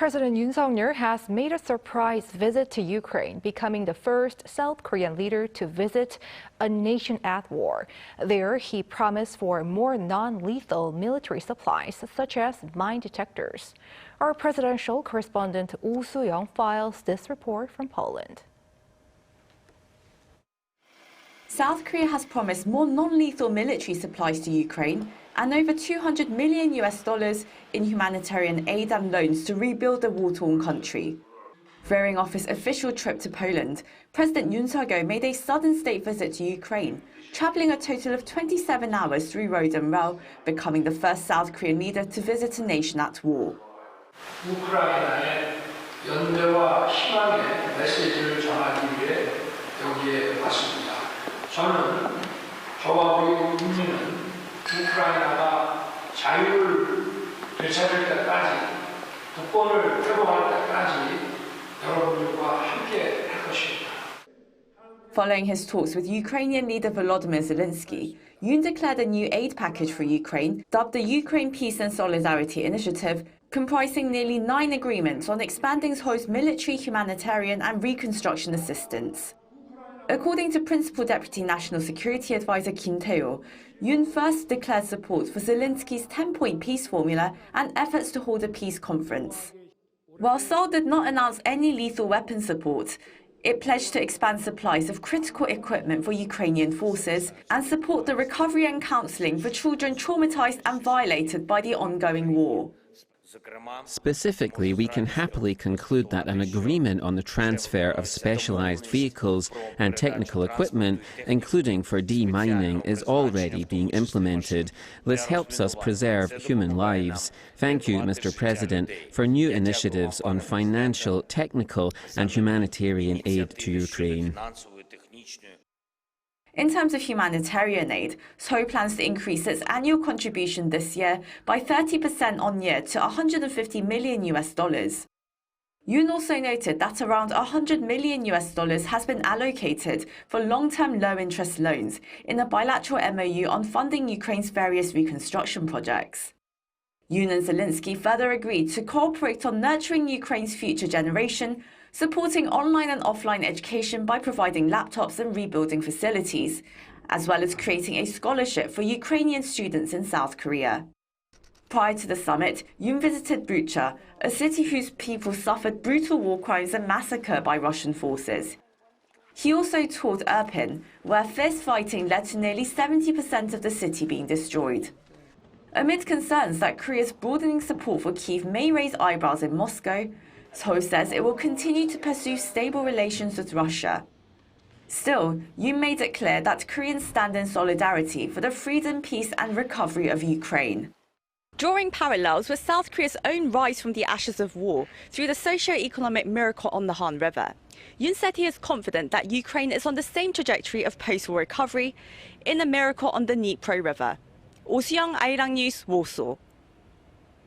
President Yoon Suk Yeol has made a surprise visit to Ukraine, becoming the first South Korean leader to visit a nation at war. There, he promised for more non-lethal military supplies, such as mine detectors. Our presidential correspondent Soo-young files this report from Poland. South Korea has promised more non-lethal military supplies to Ukraine and over $200 million in humanitarian aid and loans to rebuild the war-torn country. Veering off his official trip to Poland, President Yoon Suk Yeol made a sudden state visit to Ukraine, traveling a total of 27 hours through road and rail, becoming the first South Korean leader to visit a nation at war. 우크라이나의 연대와 희망의 메시지를 전하기 위해 여기에 왔습니다. 저는 저와 우리 국민은 우크라이나가 자유를 되찾을 때까지, 국권을 회복할 때까지 여러분들과 함께 할 것입니다. Following his talks with Ukrainian leader Volodymyr Zelenskyy, Yoon declared a new aid package for Ukraine, dubbed the Ukraine Peace and Solidarity Initiative, comprising nearly 9 agreements on expanding Seoul's military, humanitarian and reconstruction assistance. According to Principal Deputy National Security Advisor Kim Tae-ho, Yoon first declared support for Zelenskyy's 10-point peace formula and efforts to hold a peace conference. While Seoul did not announce any lethal weapon support, it pledged to expand supplies of critical equipment for Ukrainian forces and support the recovery and counseling for children traumatized and violated by the ongoing war. Specifically, we can happily conclude that an agreement on the transfer of specialized vehicles and technical equipment, including for demining, is already being implemented. This helps us preserve human lives. Thank you, Mr. President, for new initiatives on financial, technical and humanitarian aid to Ukraine. In terms of humanitarian aid, Seoul plans to increase its annual contribution this year by 30% on year to $150 million. Yoon also noted that around $100 million has been allocated for long-term low-interest loans in a bilateral MOU on funding Ukraine's various reconstruction projects. Yoon and Zelenskyy further agreed to cooperate on nurturing Ukraine's future generation, supporting online and offline education by providing laptops and rebuilding facilities, as well as creating a scholarship for Ukrainian students in South Korea. Prior to the summit, Yoon visited Bucha, a city whose people suffered brutal war crimes and massacre by Russian forces. He also toured Irpin, where fierce fighting led to nearly 70% of the city being destroyed. Amid concerns that Korea's broadening support for Kyiv may raise eyebrows in Moscow, Seoul says it will continue to pursue stable relations with Russia. Still, Yoon made it clear that Koreans stand in solidarity for the freedom, peace and recovery of Ukraine. Drawing parallels with South Korea's own rise from the ashes of war through the socio-economic miracle on the Han River, Yoon said he is confident that Ukraine is on the same trajectory of post-war recovery in a miracle on the Dnipro River. Soo-young, Arirang News, Warsaw.